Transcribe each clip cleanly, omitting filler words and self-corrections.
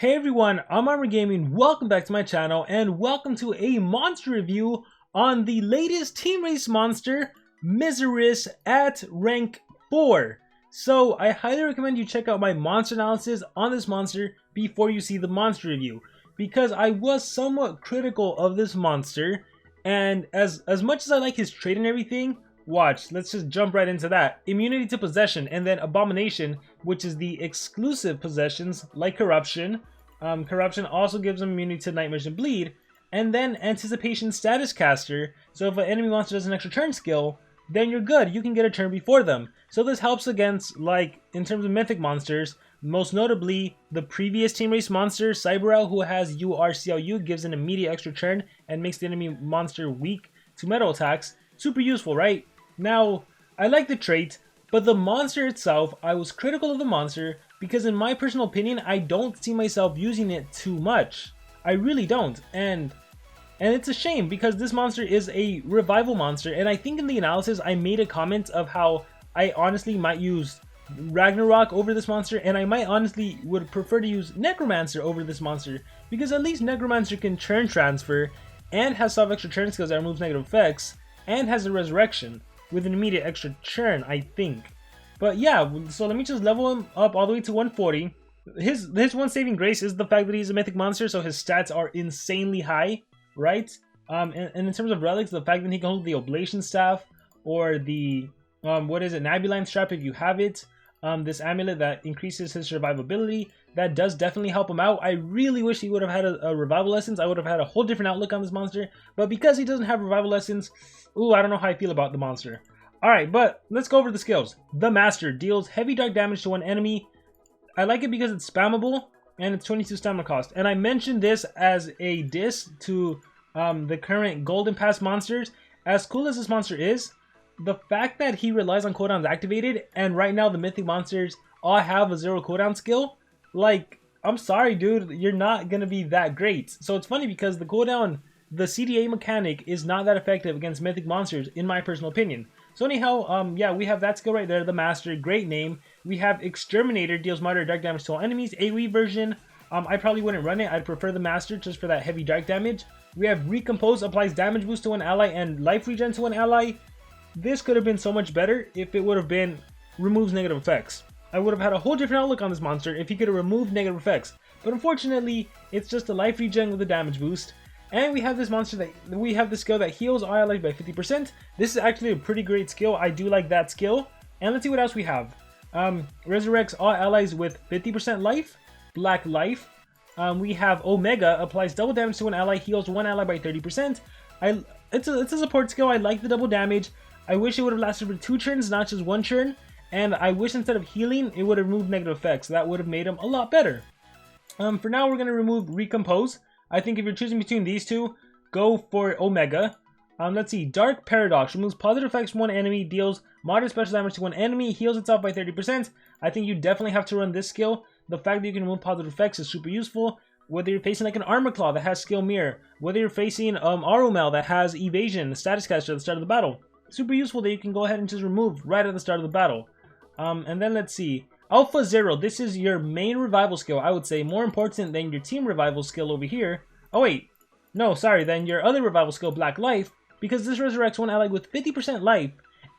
Hey everyone, I'm Armor Gaming, welcome back to my channel, and welcome to a monster review on the latest team race monster, Miserus at rank 4. So I highly recommend you check out my monster analysis on this monster before you see the monster review, because I was somewhat critical of this monster, and as much as I like his trait and everything, watch, let's just jump right into that. Immunity to possession, and then abomination, which is the exclusive possessions like corruption. Corruption also gives him immunity to nightmares and bleed, and then anticipation status caster. So if an enemy monster does an extra turn skill, then you're good, you can get a turn before them. So this helps against, like, in terms of mythic monsters, most notably the previous team race monster, Cyberel, who has URCLU, gives an immediate extra turn and makes the enemy monster weak to metal attacks. Super useful, right? Now, I like the trait, but the monster itself, I was critical of the monster because in my personal opinion, I don't see myself using it too much. I really don't, and it's a shame because this monster is a revival monster, and I think in the analysis I made a comment of how I honestly might use Ragnarök over this monster, and I might honestly would prefer to use Necromancer over this monster, because at least Necromancer can turn transfer, and has some extra turn skills that removes negative effects, and has a resurrection with an immediate extra turn, I think. But yeah, so let me just level him up all the way to 140. His one saving grace is the fact that he's a mythic monster, so his stats are insanely high, right? And in terms of relics, the fact that he can hold the Oblation Staff, or the, Nabuline Strap if you have it, this amulet that increases his survivability, that does definitely help him out. I really wish he would have had a Revival Essence. I would have had a whole different outlook on this monster, but because he doesn't have Revival Essence, ooh, I don't know how I feel about the monster. Alright, but let's go over the skills. The Master deals heavy dark damage to one enemy. I like it because it's spammable, and it's 22 stamina cost. And I mentioned this as a diss to the current Golden Pass monsters. As cool as this monster is, the fact that he relies on cooldowns activated, and right now the mythic monsters all have a 0 cooldown skill, like, I'm sorry dude, you're not gonna be that great. So it's funny because the cooldown, the CDA mechanic is not that effective against mythic monsters in my personal opinion. So anyhow, yeah, we have that skill right there, the Master, great name. We have Exterminator, deals moderate dark damage to all enemies, AoE version. I probably wouldn't run it, I'd prefer the Master just for that heavy dark damage. We have Recompose, applies damage boost to one ally and life regen to one ally. This could have been so much better if it would have been removes negative effects. I would have had a whole different outlook on this monster if he could have removed negative effects. But unfortunately, it's just a life regen with a damage boost. And we have this monster that, we have the skill that heals all allies by 50%. This is actually a pretty great skill. I do like that skill. And let's see what else we have. Resurrects all allies with 50% life, black life. We have Omega, applies double damage to an ally, heals one ally by 30%. It's a support skill. I like the double damage. I wish it would have lasted for 2 turns, not just 1 turn. And I wish instead of healing, it would have removed negative effects. That would have made him a lot better. For now, we're going to remove Recompose. I think if you're choosing between these two, go for Omega. Let's see, Dark Paradox removes positive effects from one enemy, deals moderate special damage to one enemy, heals itself by 30%. I think you definitely have to run this skill. The fact that you can remove positive effects is super useful. Whether you're facing like an Armor Claw that has Skill Mirror, whether you're facing Aromel that has Evasion, Status Caster at the start of the battle. Super useful that you can go ahead and just remove right at the start of the battle. And then let's see. Alpha Xero, this is your main revival skill, I would say, more important than your team revival skill over here. Oh wait, no, sorry, than your other revival skill, Black Life, because this resurrects one ally with 50% life,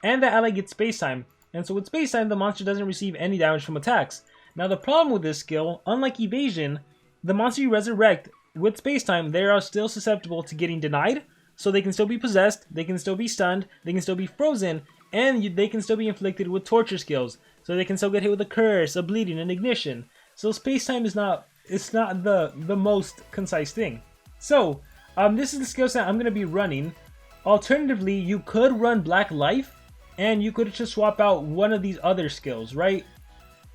and that ally gets space time. And so with space time, the monster doesn't receive any damage from attacks. Now the problem with this skill, unlike Evasion, the monster you resurrect with space time, they are still susceptible to getting denied, so they can still be possessed, they can still be stunned, they can still be frozen, and they can still be inflicted with torture skills. So they can still get hit with a curse, a bleeding, and ignition. So space time is not the most concise thing. So this is the skill set I'm going to be running. Alternatively, you could run Black Life, and you could just swap out one of these other skills, right?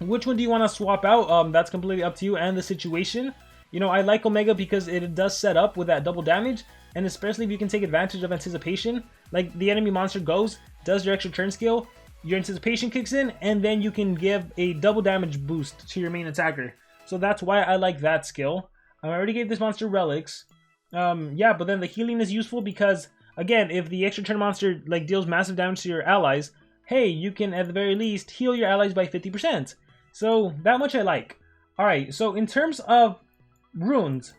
Which one do you want to swap out? That's completely up to you and the situation. You know, I like Omega because it does set up with that double damage, and especially if you can take advantage of anticipation. Like the enemy monster goes, does your extra turn skill, your anticipation kicks in, and then you can give a double damage boost to your main attacker. So that's why I like that skill. I already gave this monster relics. Yeah, but then the healing is useful because, again, if the extra turn monster like deals massive damage to your allies, hey, you can at the very least heal your allies by 50%. So that much I like. Alright, so in terms of runes.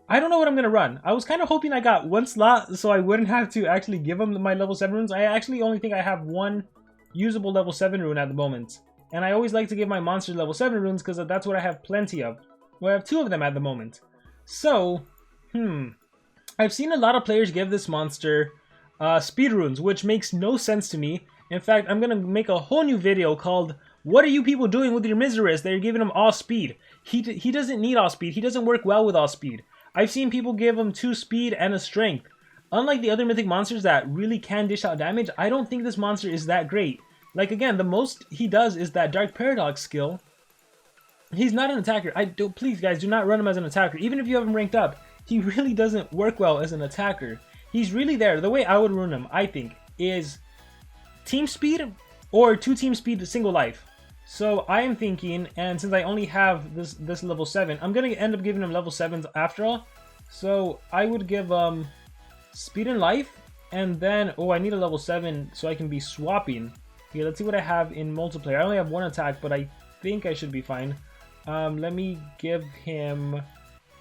I don't know what I'm gonna run. I was kind of hoping I got one slot so I wouldn't have to actually give him my level 7 runes. I actually only think I have one usable level 7 rune at the moment. And I always like to give my monsters level 7 runes because that's what I have plenty of. Well, I have 2 of them at the moment. So, I've seen a lot of players give this monster speed runes, which makes no sense to me. In fact, I'm gonna make a whole new video called "What are you people doing with your Miserus? They're giving him all speed." He doesn't need all speed. He doesn't work well with all speed. I've seen people give him 2 speed and a strength. Unlike the other mythic monsters that really can dish out damage, I don't think this monster is that great. Like, again, the most he does is that Dark Paradox skill. He's not an attacker. Please, guys, do not run him as an attacker. Even if you have him ranked up, he really doesn't work well as an attacker. He's really there. The way I would run him, I think, is team speed or 2 team speed single life. So I am thinking, and since I only have this level 7, I'm gonna end up giving him level 7s after all. So I would give speed and life, and then I need a level 7 so I can be swapping. Okay, let's see what I have in multiplayer. I only have 1 attack, but I think I should be fine. Let me give him.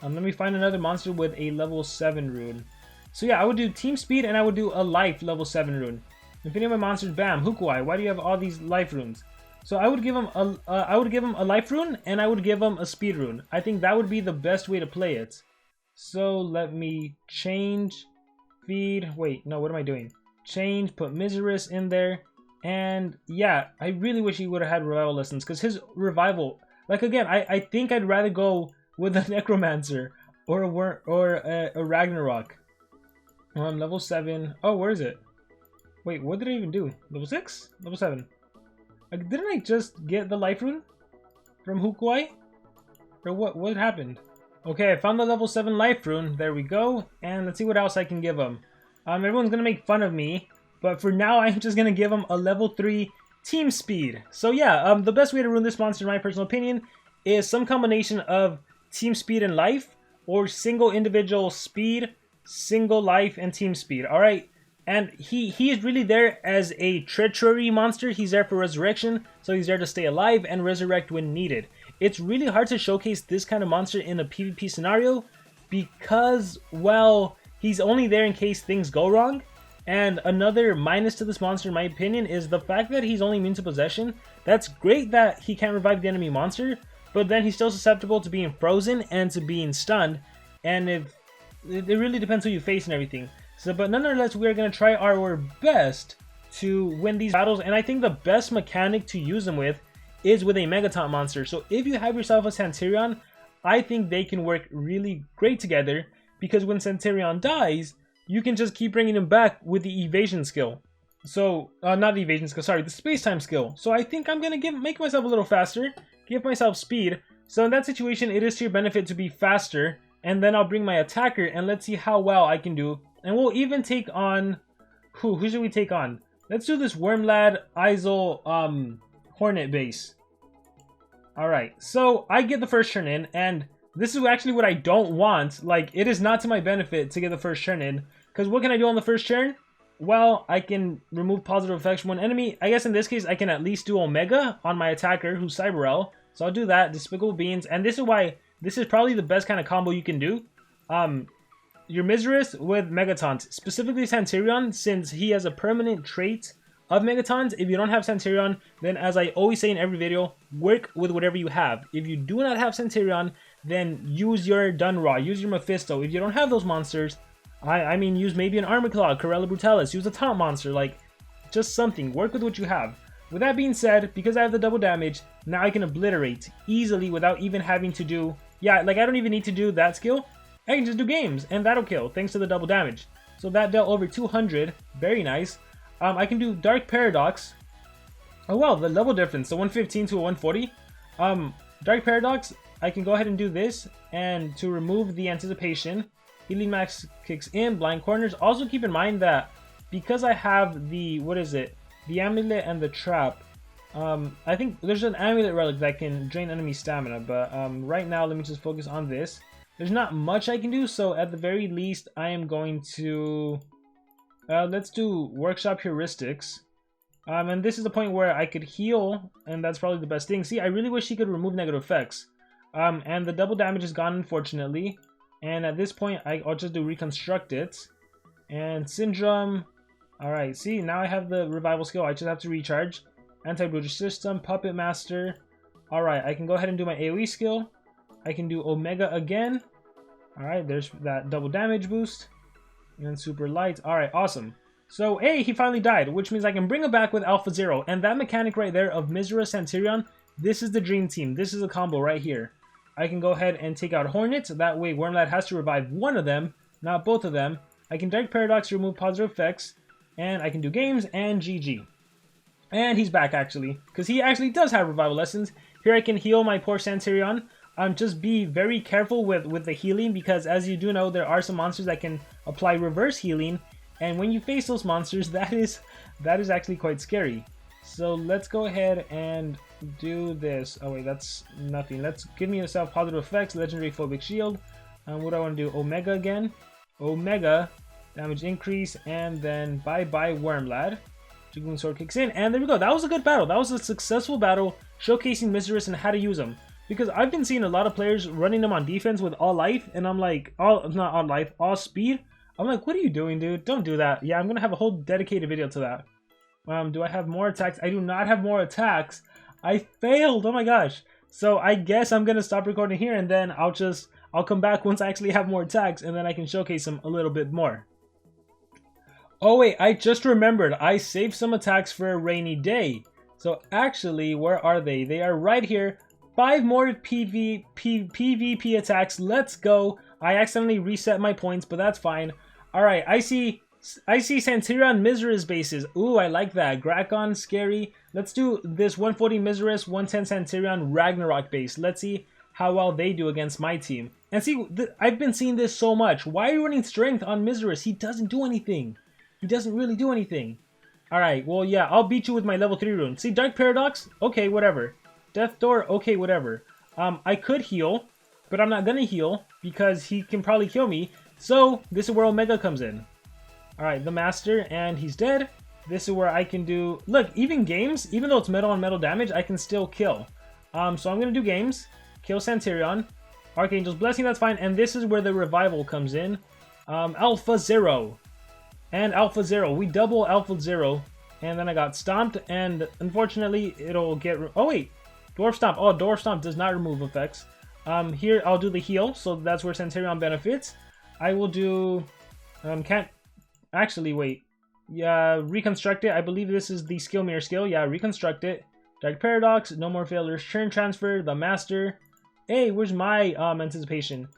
Let me find another monster with a level 7 rune. So yeah, I would do team speed and I would do a life level 7 rune. If any of my monsters, bam, Hukuai. Why do you have all these life runes? So I would give him a life rune and I would give him a speed rune. I think that would be the best way to play it. So let me change, feed. Wait, no, what am I doing? Change, put Miserus in there, and yeah, I really wish he would have had revival lessons because his revival, like again, I think I'd rather go with a Necromancer or a Ragnarök. Level 7. Oh, where is it? Wait, what did I even do? Level 6? Level 7. Didn't I just get the life rune from Hukuai? Or what happened? Okay, I found the level 7 life rune. There we go. And let's see what else I can give him. Everyone's gonna make fun of me, but for now I'm just gonna give him a level 3 team speed. So yeah, the best way to rune this monster, in my personal opinion, is some combination of team speed and life, or single individual speed, single life, and team speed. All right. And he is really there as a treachery monster. He's there for resurrection, so he's there to stay alive and resurrect when needed. It's really hard to showcase this kind of monster in a PvP scenario because, well, he's only there in case things go wrong. And another minus to this monster, in my opinion, is the fact that he's only immune to possession. That's great that he can't revive the enemy monster, but then he's still susceptible to being frozen and to being stunned. And it really depends who you face and everything. So, but nonetheless, we're going to try our best to win these battles, and I think the best mechanic to use them with is with a Megaton monster. So if you have yourself a Centurion, I think they can work really great together, because when Centurion dies, you can just keep bringing him back with the evasion skill. So, not the evasion skill, sorry, the space-time skill. So I think I'm going to make myself a little faster, give myself speed. So in that situation, it is to your benefit to be faster, and then I'll bring my attacker, and let's see how well I can do. And we'll even take on... Who should we take on? Let's do this Wormlad Isol Hornet base. Alright, so I get the first turn in, and this is actually what I don't want. Like, it is not to my benefit to get the first turn in. Because what can I do on the first turn? Well, I can remove positive effects from one enemy. I guess in this case, I can at least do Omega on my attacker, who's Cyberel. So I'll do that, Despicable Beans. And this is why this is probably the best kind of combo you can do. Your Miserus with Megatons, specifically Centurion, since he has a permanent trait of Megatons. If you don't have Centurion, then as I always say in every video, work with whatever you have. If you do not have Centurion, then use your Dunraw, use your Mephisto. If you don't have those monsters, I mean, use maybe an Armor Claw, Corella Brutalis, use a Taunt monster, like, just something. Work with what you have. With that being said, because I have the double damage, now I can obliterate easily without even having to do... Yeah, like, I don't even need to do that skill. I can just do games, and that'll kill, thanks to the double damage. So that dealt over 200. Very nice. I can do Dark Paradox. Oh, well, the level difference, so 115 to a 140. Dark Paradox, I can go ahead and do this, and to remove the Anticipation, Healing Max kicks in, Blind Corners. Also keep in mind that because I have the, the Amulet and the Trap, I think there's an Amulet Relic that can drain enemy stamina, but right now let me just focus on this. There's not much I can do, so at the very least, I am going to... let's do Workshop Heuristics. And this is the point where I could heal, and that's probably the best thing. See, I really wish he could remove negative effects. And the double damage is gone, unfortunately. And at this point, I'll just do Reconstruct It. And Syndrome. Alright, see, now I have the revival skill. I just have to recharge. Anti-Bruiser System, Puppet Master. Alright, I can go ahead and do my AoE skill. I can do Omega again. Alright, there's that double damage boost. And then Super Light. Alright, awesome. So, hey, he finally died, which means I can bring him back with Alpha Zero. And that mechanic right there of Miserus Centurion, this is the dream team. This is a combo right here. I can go ahead and take out Hornet. That way, Wormlad has to revive one of them, not both of them. I can Dark Paradox to remove positive effects. And I can do games and GG. And he's back, actually. Because he actually does have revival lessons. Here I can heal my poor Centurion. Just be very careful with the healing. Because as you do know, there are some monsters that can apply reverse healing. And when you face those monsters, that is actually quite scary. So let's go ahead and do this. Oh wait, that's nothing. Let's give me yourself positive effects. Legendary Phobic Shield. What do I want to do? Omega again. Omega. Damage increase, and then bye-bye Wormlad. Jiggling Sword kicks in, and there we go. That was a good battle. That was a successful battle showcasing Miserus and how to use him. Because I've been seeing a lot of players running them on defense with all life, and I'm like, not all life, all speed. I'm like, what are you doing, dude? Don't do that. Yeah, I'm going to have a whole dedicated video to that. Do I have more attacks? I do not have more attacks. I failed. Oh my gosh. So I guess I'm going to stop recording here, and then I'll come back once I actually have more attacks, and then I can showcase them a little bit more. Oh wait, I just remembered. I saved some attacks for a rainy day. So actually, where are they? They are right here. 5 more PvP attacks. Let's go. I accidentally reset my points, but that's fine. Alright, I see Centurion Miserus bases. Ooh, I like that. Grakon, scary. Let's do this 140 Miserus, 110 Centurion Ragnarök base. Let's see how well they do against my team. And see, I've been seeing this so much. Why are you running strength on Miserus? He doesn't do anything. He doesn't really do anything. Alright, well, yeah, I'll beat you with my level 3 rune. See, Dark Paradox? Okay, whatever. Death Door? Okay, whatever. I could heal, but I'm not gonna heal because he can probably kill me. So, this is where Omega comes in. Alright, the Master, and he's dead. This is where I can do... Look, even games, even though it's metal on metal damage, I can still kill. So I'm gonna do games. Kill Centurion. Archangel's Blessing, that's fine. And this is where the revival comes in. Alpha Zero. And Alpha Zero. We double Alpha Zero. And then I got Stomped. And unfortunately, it'll get... Oh, wait. Dwarf Stomp. Oh, Dwarf Stomp does not remove effects. Here, I'll do the heal. So that's where Centurion benefits. I will do... Can't... Actually, wait. Yeah, Reconstruct It. I believe this is the Skill Mirror skill. Yeah, Reconstruct It. Dark Paradox. No More Failures. Churn Transfer. The Master. Hey, where's my Anticipation?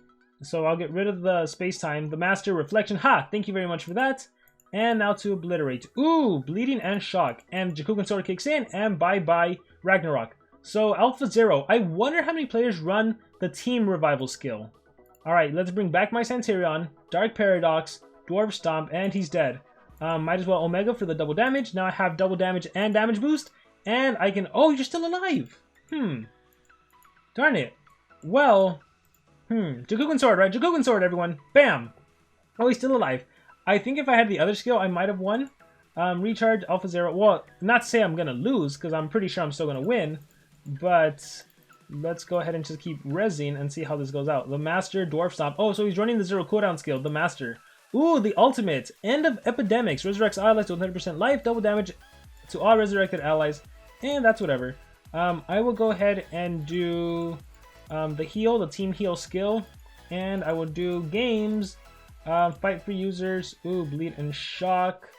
So I'll get rid of the Space-Time. The Master. Reflection. Ha! Thank you very much for that. And now to Obliterate. Ooh, Bleeding and Shock. And Jakugan Sword kicks in, and bye-bye Ragnarök. So, Alpha Zero. I wonder how many players run the Team Revival skill. Alright, let's bring back my Centurion. Dark Paradox, Dwarf Stomp, and he's dead. Might as well Omega for the double damage. Now I have double damage and damage boost. And I can... Oh, you're still alive! Darn it. Well... Jakugan Sword, right? Jakugan Sword, everyone. Bam! Oh, he's still alive. I think if I had the other skill, I might have won. Recharge, Alpha Zero. Well, not to say I'm going to lose, because I'm pretty sure I'm still going to win. But let's go ahead and just keep rezzing and see how this goes out. The Master, Dwarf Stomp. Oh, so he's running the Zero cooldown skill, the Master. Ooh, the ultimate. End of Epidemics. Resurrects allies to 100% life, double damage to all resurrected allies. And that's whatever. I will go ahead and do the heal, the Team Heal skill. And I will do games. Fight for users. Ooh, Bleed and Shock.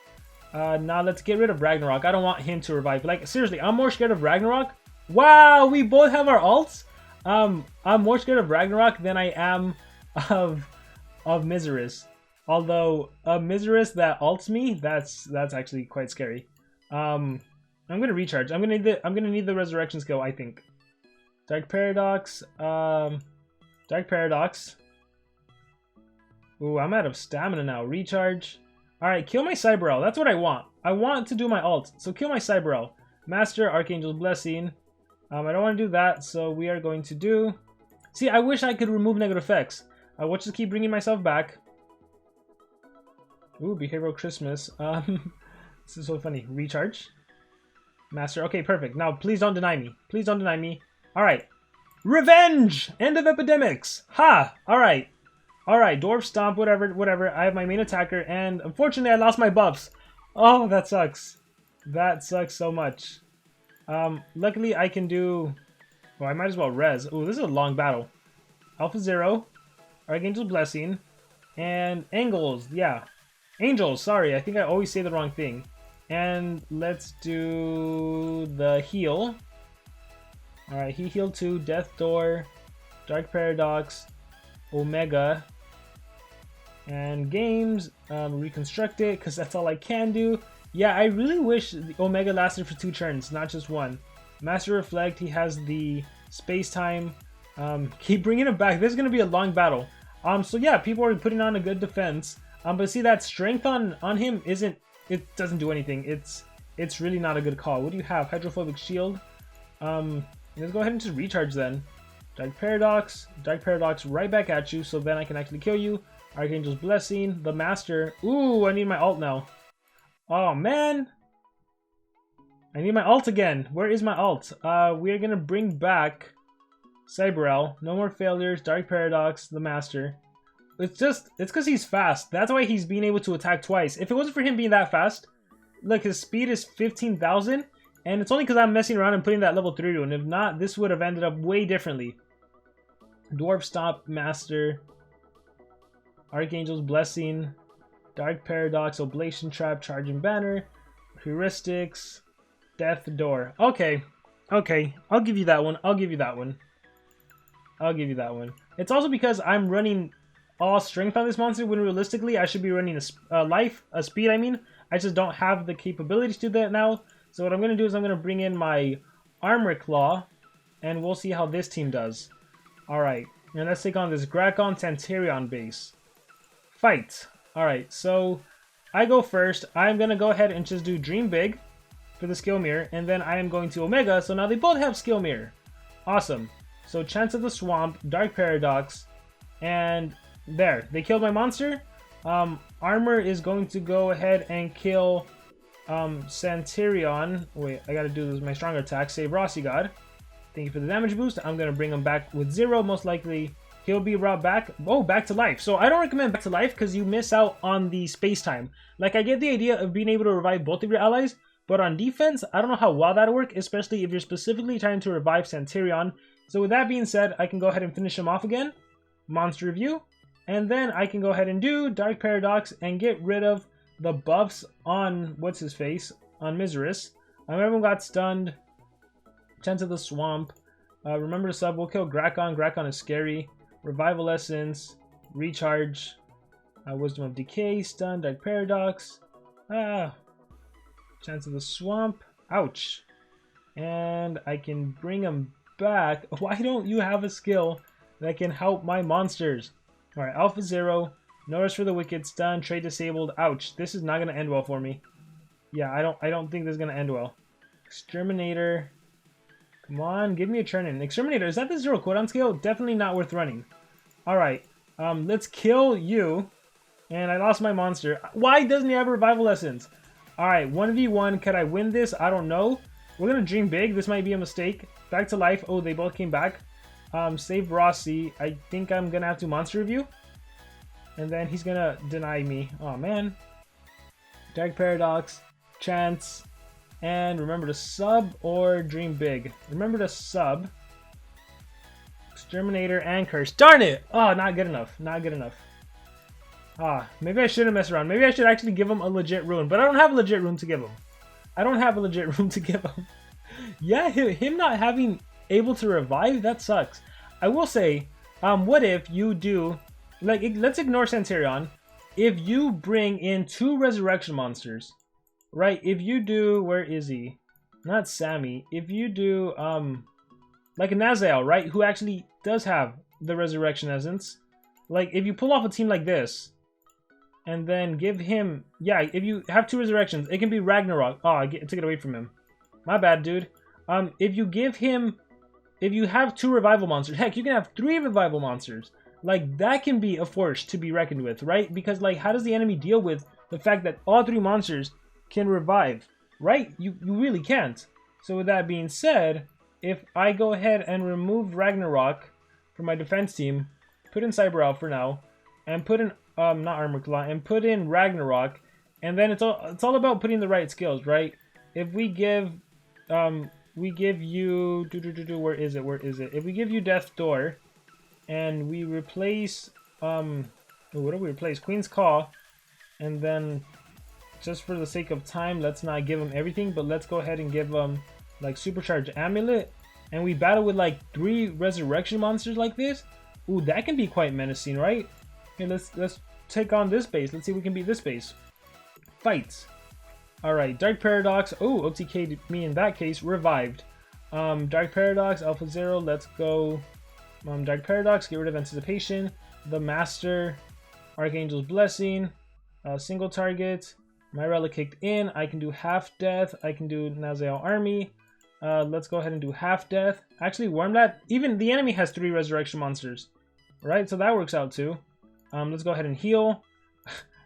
Now let's get rid of Ragnarök. I don't want him to revive. Like, seriously, I'm more scared of Ragnarök. Wow, we both have our ults. I'm more scared of Ragnarök than I am of Miserus. Although Miserus that ults me, that's actually quite scary. I'm gonna recharge. I'm gonna need the resurrection skill, I think. Dark Paradox. Dark Paradox. Ooh, I'm out of stamina now. Recharge. Alright, kill my Cyber-Owl. That's what I want. I want to do my ult. So kill my Cyber-Owl. Master, Archangel's Blessing. I don't want to do that, so we are going to do... See, I wish I could remove negative effects. We'll just keep bringing myself back. Ooh, Behavioral Christmas. This is so funny. Recharge. Master. Okay, perfect. Now, please don't deny me. Please don't deny me. Alright. Revenge! End of epidemics! Ha! Alright. Alright, Dwarf Stomp, whatever. I have my main attacker, and unfortunately I lost my buffs. Oh, that sucks. That sucks so much. Luckily I can do... Well, I might as well res. Oh, this is a long battle. Alpha Zero, Archangel's Blessing, and Angles, yeah. Angels, sorry, I think I always say the wrong thing. And let's do the heal. Alright, he healed 2, Death Door, Dark Paradox, Omega, and games, reconstruct it, because that's all I can do. Yeah, I really wish the Omega lasted for 2 turns, not just 1. Master Reflect, he has the space-time. Keep bringing it back. This is going to be a long battle. So yeah, people are putting on a good defense. But see, that strength on him isn't, it doesn't do anything. It's really not a good call. What do you have? Hydrophobic Shield. Let's go ahead and just recharge then. Dark Paradox right back at you, so then I can actually kill you. Archangel's Blessing, the Master. Ooh, I need my ult now. Oh man, I need my ult again. Where is my ult? We're gonna bring back Cyberel. No more failures. Dark Paradox, the Master. It's because he's fast. That's why he's being able to attack twice. If it wasn't for him being that fast, look, his speed is 15,000, and it's only because I'm messing around and putting that level 3 to, and if not, this would have ended up way differently. Dwarf Stomp, Master, Archangel's Blessing, Dark Paradox, Oblation Trap, Charging Banner, Heuristics, Death Door. Okay, I'll give you that one. I'll give you that one. It's also because I'm running all strength on this monster when realistically I should be running a speed. I mean, I just don't have the capabilities to do that now. So what I'm going to do is I'm going to bring in my Armor Claw, and we'll see how this team does. Alright, now let's take on this Grakon Tantarion base. Fight! Alright, so I go first. I'm going to go ahead and just do Dream Big for the Skill Mirror, and then I am going to Omega, so now they both have Skill Mirror. Awesome. So Chance of the Swamp, Dark Paradox, and there. They killed my monster. Armor is going to go ahead and kill Santarion. Wait, I gotta do this my stronger attack. Save Rossi God. Thank you for the damage boost. I'm gonna bring him back with 0. Most likely he'll be brought back. Oh, back to life. So I don't recommend back to life because you miss out on the space time. Like, I get the idea of being able to revive both of your allies, but on defense, I don't know how well that'll work, especially if you're specifically trying to revive Santarion. So with that being said, I can go ahead and finish him off again. Monster Review. And then I can go ahead and do Dark Paradox and get rid of the buffs on, what's his face, on Miserus. Everyone got stunned. Chance of the Swamp. Remember to sub. We'll kill Grakon. Grakon is scary. Revival Essence. Recharge. Wisdom of Decay. Stun. Dark Paradox. Chance of the Swamp. Ouch. And I can bring him back. Why don't you have a skill that can help my monsters? Alright, Alpha Zero. Notice for the Wicked. Stun. Trade disabled. Ouch. This is not going to end well for me. Yeah, I don't think this is going to end well. Exterminator. Come on, give me a turn-in. Exterminator, is that the 0 cooldown skill? Definitely not worth running. Alright, let's kill you. And I lost my monster. Why doesn't he have Revival Essence? Alright, 1v1. Can I win this? I don't know. We're going to dream big. This might be a mistake. Back to life. Oh, they both came back. Save Rossi. I think I'm going to have to Monster Review. And then he's going to deny me. Oh, man. Dark Paradox. Chance. And remember to sub or dream big. Remember to sub. Exterminator and Curse. Darn it! Oh, not good enough. Not good enough. Maybe I shouldn't mess around. Maybe I should actually give him a legit rune. But I don't have a legit rune to give him. Yeah, him not having able to revive, that sucks. I will say, what if you do... Like, let's ignore Santarion. If you bring in 2 resurrection monsters... Right, if you do, where is he? Not Sammy. If you do, like a Nazael, right? Who actually does have the Resurrection Essence. Like, if you pull off a team like this, and then give him, yeah, if you have 2 resurrections, it can be Ragnarök. Oh, I took it away from him. My bad, dude. If you give him, if you have 2 revival monsters, heck, you can have 3 revival monsters. Like, that can be a force to be reckoned with, right? Because, like, how does the enemy deal with the fact that all 3 monsters can revive, right? You really can't. So with that being said, if I go ahead and remove Ragnarök from my defense team, put in Cyber Elf for now, and put in not Armor Claw, and put in Ragnarök, and then it's all about putting the right skills, right? If we give you where is it? If we give you Death Door, and we replace what do we replace? Queen's Call, and then just for the sake of time, let's not give him everything, but let's go ahead and give him like Supercharged Amulet, and we battle with like 3 resurrection monsters like this. Ooh, that can be quite menacing, right? Okay, let's take on this base. Let's see if we can beat this base. Fights. Alright, Dark Paradox. Oh, OTK'd me in that case. Revived. Dark Paradox, Alpha Zero. Let's go. Dark Paradox, get rid of Anticipation. The Master, Archangel's Blessing. Single target. My relic kicked in. I can do half death. I can do Nazale Army. Let's go ahead and do half death. Actually, Wormlad, even the enemy has 3 resurrection monsters. Right, so that works out too. Let's go ahead and heal.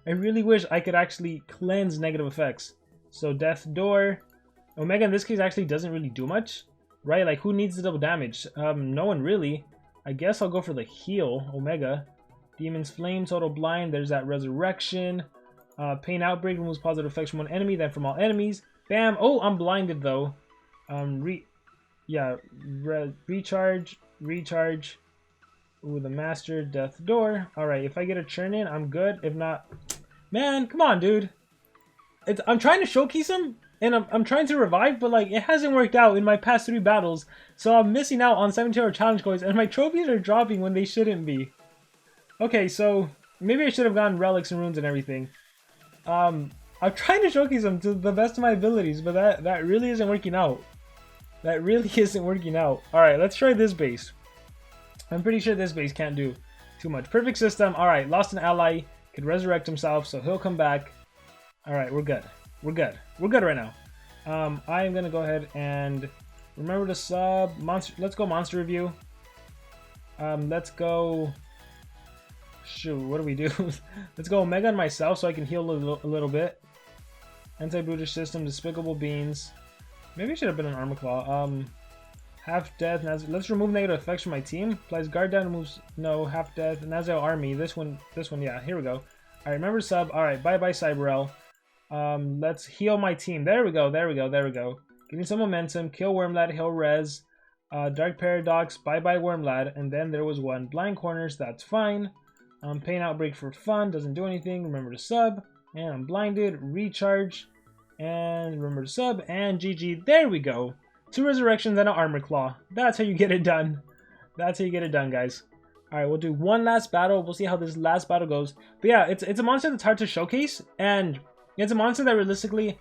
I really wish I could actually cleanse negative effects. So Death Door. Omega in this case actually doesn't really do much. Right, like who needs the double damage? No one really. I guess I'll go for the heal, Omega. Demon's Flame, Total Blind, there's that Resurrection. Pain Outbreak, removes positive effects from one enemy, then from all enemies. Bam! Oh, I'm blinded though. Recharge. Ooh, the Master, Death Door. Alright, if I get a churn in, I'm good. If not, man, come on, dude. I'm trying to showcase him, and I'm trying to revive, but like it hasn't worked out in my past 3 battles, so I'm missing out on 17-hour challenge coins, and my trophies are dropping when they shouldn't be. Okay, so maybe I should have gotten relics and runes and everything. I'm trying to showcase him to the best of my abilities, but that really isn't working out. That really isn't working out. Alright, let's try this base. I'm pretty sure this base can't do too much. Perfect system. Alright, lost an ally. Could resurrect himself, so he'll come back. Alright, we're good. We're good. We're good right now. I am going to go ahead and remember to sub. Let's go monster review. Let's go... Shoot, what do we do? Let's go Omega on myself so I can heal a little bit. Anti-brutish system, Despicable Beans. Maybe I should have been an Armor Claw. Half Death. Let's remove negative effects from my team. Applies Guard Down, removes no Half Death. Nazale Army. This one, yeah, here we go. Alright, remember sub. Alright, bye-bye Cyberel. Let's heal my team. There we go. Give me some momentum. Kill Wormlad, heal Res. Dark Paradox, bye-bye Wormlad. And then there was one Blind Corners, that's fine. Pain Outbreak for fun, doesn't do anything. Remember to sub. And I'm blinded. Recharge. And remember to sub. And GG. There we go. 2 resurrections and an Armor Claw. That's how you get it done. That's how you get it done, guys. Alright, we'll do one last battle. We'll see how this last battle goes. But yeah, it's a monster that's hard to showcase. And it's a monster that realistically,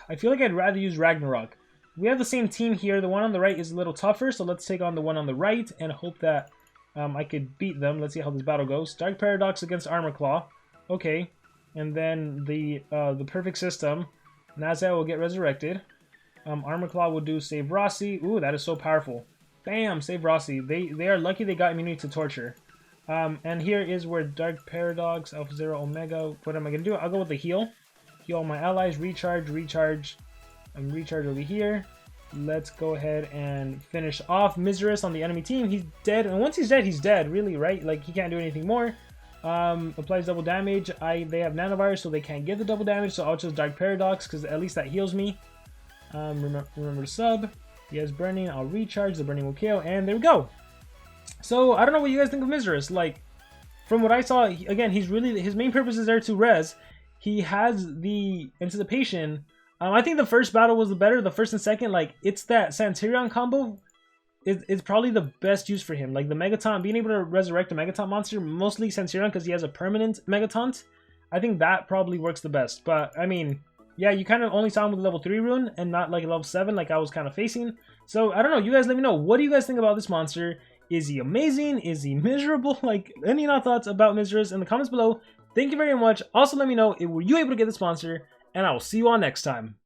I feel like I'd rather use Ragnarök. We have the same team here. The one on the right is a little tougher. So let's take on the one on the right and hope that I could beat them. Let's see how this battle goes. Dark Paradox against Armor Claw. Okay. And then the perfect system. Nazale will get resurrected. Armor Claw will do Save Rossi. Ooh, that is so powerful. Bam! Save Rossi. They are lucky they got immunity to torture. And here is where Dark Paradox, Alpha Zero, Omega. What am I going to do? I'll go with the heal. Heal all my allies. Recharge. Recharge over here. Let's go ahead and finish off Miserus on the enemy team. He's dead. And once he's dead, really, right? Like, he can't do anything more. Applies double damage. They have nanovirus, so they can't get the double damage. So I'll choose Dark Paradox, because at least that heals me. Remember to sub. He has burning. I'll recharge. The burning will kill. And there we go. So I don't know what you guys think of Miserus. Like, from what I saw, again, his main purpose is there to res. He has the anticipation. I think the first battle was the better. The first and second, like, it's that Centurion combo is probably the best use for him. Like the Megaton, being able to resurrect a Megaton monster, mostly Centurion because he has a permanent Megaton. I think that probably works the best. But I mean, yeah, you kind of only saw him with level 3 rune and not like level 7 like I was kind of facing. So I don't know. You guys let me know. What do you guys think about this monster? Is he amazing? Is he miserable? Like, any thoughts about Miserus in the comments below. Thank you very much. Also, let me know, were you able to get this monster? And I will see you all next time.